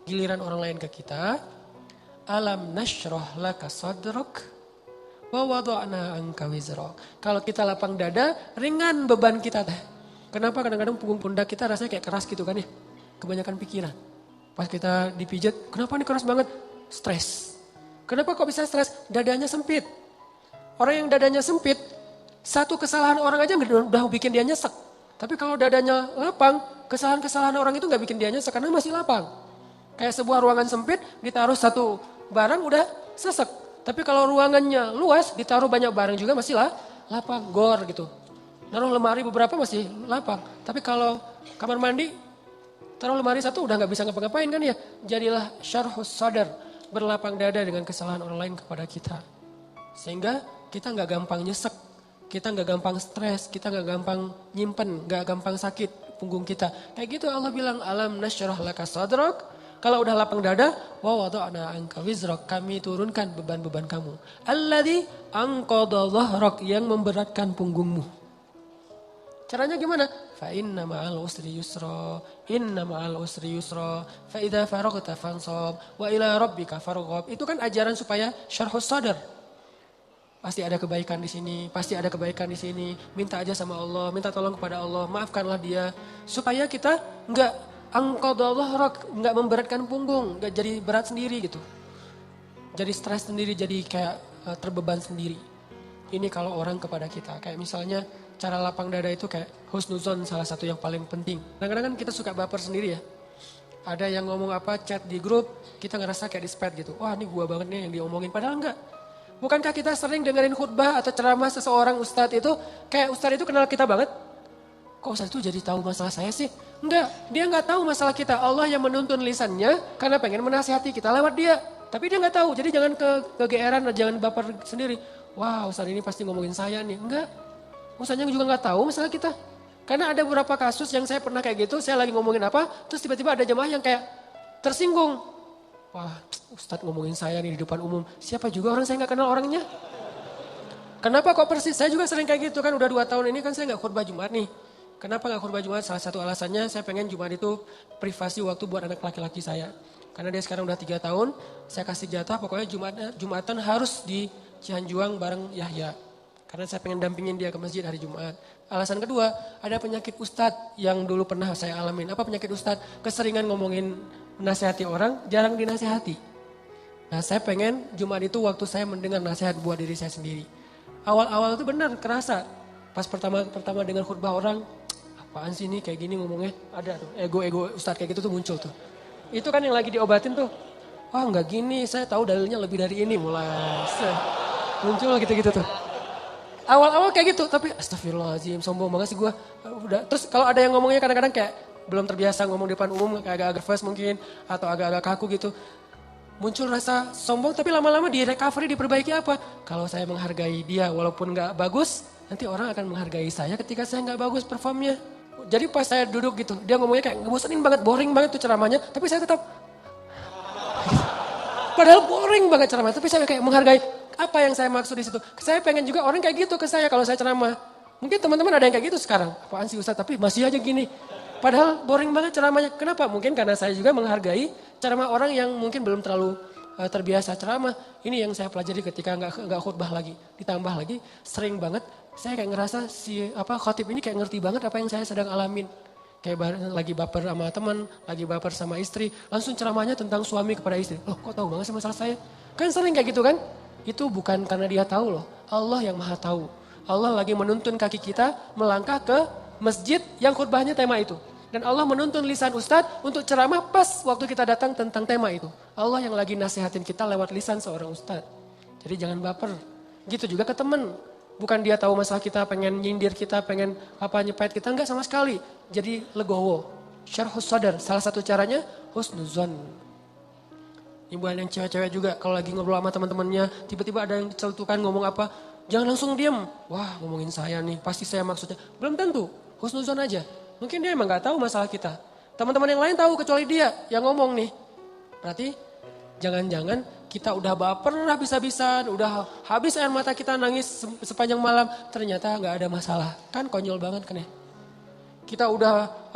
Giliran orang lain ke kita, alam nashrah laka sadrak wa wada'na anka wizrak. Kalau kita lapang dada, ringan beban kita teh. Kenapa kadang-kadang punggung pundak kita rasanya kayak keras gitu kan ya? Kebanyakan pikiran. Pas kita dipijat, kenapa ini keras banget? Stres. Kenapa kok bisa stres? Dadanya sempit. Orang yang dadanya sempit, satu kesalahan orang aja udah bikin dia nyesek. Tapi kalau dadanya lapang, kesalahan-kesalahan orang itu gak bikin dia nyesek karena masih lapang. Kayak sebuah ruangan sempit, ditaruh satu barang udah sesek. Tapi kalau ruangannya luas, ditaruh banyak barang juga masih lapang, gor gitu. Naruh lemari beberapa masih lapang. Tapi kalau kamar mandi, taruh lemari satu udah gak bisa ngapa-ngapain kan ya. Jadilah syarhus sadar, berlapang dada dengan kesalahan orang lain kepada kita. Sehingga kita gak gampang nyesek, kita gak gampang stres, kita gak gampang nyimpen, gak gampang sakit punggung kita. Kayak gitu Allah bilang, alam nasyrah laka sadrak. Kalau udah lapang dada, wa wada'na anka wizrak, kami turunkan beban-beban kamu. Alladzi anqadha dhahrak, yang memberatkan punggungmu. Caranya gimana? Fa inna ma'al usri yusra, inna ma'al usri yusra, fa idza faraghta fansab, wa ila rabbika farghab. Itu kan ajaran supaya syarhus sadar. Pasti ada kebaikan di sini, pasti ada kebaikan di sini. Minta aja sama Allah, minta tolong kepada Allah, maafkanlah dia. Supaya kita enggak nggak memberatkan punggung, nggak jadi berat sendiri gitu. Jadi stres sendiri, jadi kayak terbeban sendiri. Ini kalau orang kepada kita, kayak misalnya cara lapang dada itu kayak husnuzon salah satu yang paling penting. Kadang-kadang kan kita suka baper sendiri ya. Ada yang ngomong apa, chat di grup, kita ngerasa kayak di-spad gitu. Wah ini gua banget nih yang diomongin, padahal enggak. Bukankah kita sering dengerin khutbah atau ceramah seseorang ustadz itu, kayak ustadz itu kenal kita banget? Kok ustadz itu jadi tahu masalah saya sih? Enggak, dia enggak tahu masalah kita. Allah yang menuntun lisannya karena pengen menasihati kita lewat dia. Tapi dia enggak tahu, jadi jangan kegeeran, jangan baper sendiri. Wah ustadz ini pasti ngomongin saya nih. Enggak, ustadznya juga enggak tahu masalah kita. Karena ada beberapa kasus yang saya pernah kayak gitu, saya lagi ngomongin apa, terus tiba-tiba ada jemaah yang kayak tersinggung. Wah ustadz ngomongin saya nih di depan umum, siapa juga orang saya enggak kenal orangnya. Kenapa kok persis, saya juga sering kayak gitu kan, udah 2 tahun ini kan saya enggak khutbah Jumat nih. Kenapa gak khutbah Jumat? Salah satu alasannya saya pengen Jumat itu privasi waktu buat anak laki-laki saya. Karena dia sekarang udah 3 tahun, saya kasih jatah pokoknya Jumatan harus di Cihanjuang bareng Yahya. Karena saya pengen dampingin dia ke masjid hari Jumat. Alasan kedua, ada penyakit ustadz yang dulu pernah saya alamin. Apa penyakit ustadz? Keseringan ngomongin menasihati orang, jarang dinasihati. Nah saya pengen Jumat itu waktu saya mendengar nasihat buat diri saya sendiri. Awal-awal itu benar kerasa. Pas pertama dengar khutbah orang, apaan sih ini kayak gini ngomongnya, ada tuh ego ustadz kayak gitu tuh muncul tuh. Itu kan yang lagi diobatin tuh, wah nggak gini, saya tahu dalilnya lebih dari ini, mulai muncul gitu-gitu tuh. Awal-awal kayak gitu, tapi astagfirullahaladzim, sombong banget sih gue. Udah. Terus kalau ada yang ngomongnya kadang-kadang kayak belum terbiasa ngomong di depan umum, kayak agak-agak fast mungkin, atau agak-agak kaku gitu. Muncul rasa sombong, tapi lama-lama di recovery, diperbaiki apa? Kalau saya menghargai dia walaupun nggak bagus, nanti orang akan menghargai saya ketika saya nggak bagus performnya. Jadi pas saya duduk gitu, dia ngomongnya kayak ngebosenin banget, boring banget tuh ceramahnya, tapi saya tetap padahal boring banget ceramahnya, tapi saya kayak menghargai apa yang saya maksud di situ. Saya pengen juga orang kayak gitu ke saya kalau saya ceramah. Mungkin teman-teman ada yang kayak gitu sekarang, apaan sih Ustaz, tapi masih aja gini. Padahal boring banget ceramahnya. Kenapa? Mungkin karena saya juga menghargai ceramah orang yang mungkin belum terlalu terbiasa ceramah. Ini yang saya pelajari ketika nggak khutbah lagi. Ditambah lagi sering banget saya kayak ngerasa si khotib ini kayak ngerti banget apa yang saya sedang alamin. Kayak lagi baper sama teman, lagi baper sama istri, langsung ceramahnya tentang suami kepada istri. Loh kok tahu banget sih masalah saya? Kan sering kayak gitu kan? Itu bukan karena dia tahu loh, Allah yang maha tahu. Allah lagi menuntun kaki kita melangkah ke masjid yang khutbahnya tema itu. Dan Allah menuntun lisan ustadz untuk ceramah pas waktu kita datang tentang tema itu. Allah yang lagi nasihatin kita lewat lisan seorang ustadz. Jadi jangan baper. Gitu juga ke teman. Bukan dia tahu masalah kita, pengen nyindir kita, pengen nyepet kita. Enggak sama sekali. Jadi legowo. Syarhus sadar. Salah satu caranya husnuzon. Ini buat yang cewek-cewek juga. Kalau lagi ngobrol sama teman-temannya, tiba-tiba ada yang celutukan ngomong apa. Jangan langsung diem. Wah ngomongin saya nih, pasti saya maksudnya. Belum tentu. Husnuzon aja. Mungkin dia emang gak tahu masalah kita. Teman-teman yang lain tahu kecuali dia yang ngomong nih. Berarti jangan-jangan kita udah baper habis-habisan, udah habis air mata kita nangis sepanjang malam, ternyata gak ada masalah. Kan konyol banget kan ya. Kita udah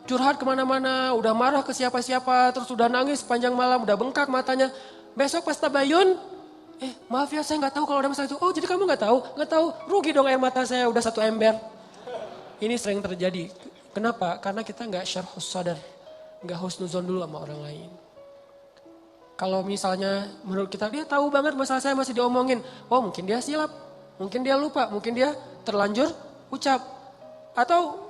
curhat kemana-mana, udah marah ke siapa-siapa, terus udah nangis sepanjang malam, udah bengkak matanya. Besok pas tabayun, maaf ya saya nggak tahu kalau ada masalah itu. Oh jadi kamu nggak tahu? Nggak tahu, rugi dong air mata saya udah 1 ember. Ini sering terjadi. Kenapa? Karena kita nggak syarhus sadar, nggak husnuzon dulu sama orang lain. Kalau misalnya menurut kita dia tahu banget masalah saya masih diomongin, oh mungkin dia silap, mungkin dia lupa, mungkin dia terlanjur ucap, atau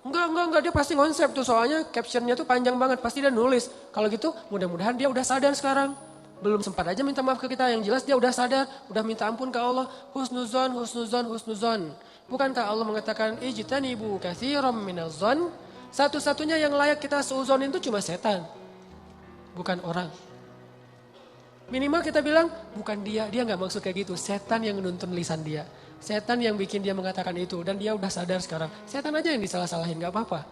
enggak dia pasti konsep tuh soalnya captionnya tuh panjang banget, pasti dia nulis. Kalau gitu mudah-mudahan dia udah sadar sekarang. Belum sempat aja minta maaf ke kita, yang jelas dia udah sadar, udah minta ampun ke Allah. Husnuzon, husnuzon, husnuzon. Bukankah Allah mengatakan ijtanibu katsiran minaz-zon? Satu-satunya yang layak kita seuzon itu cuma setan. Bukan orang. Minimal kita bilang bukan dia nggak maksud kayak gitu. Setan yang nuntun lisan dia. Setan yang bikin dia mengatakan itu dan dia udah sadar sekarang. Setan aja yang disalah-salahin, nggak apa-apa.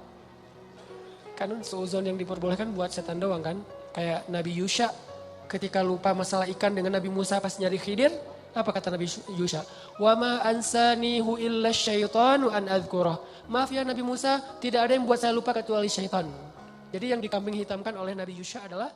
Kan seuzon yang diperbolehkan buat setan doang kan. Kayak Nabi Yusha ketika lupa masalah ikan dengan Nabi Musa pas nyari Khidir, apa kata Nabi Yusha? Wa ma ansanihu illa syaitanu an adzkurah. Maaf ya Nabi Musa, tidak ada yang buat saya lupa kecuali syaitan. Jadi yang dikambing hitamkan oleh Nabi Yusha adalah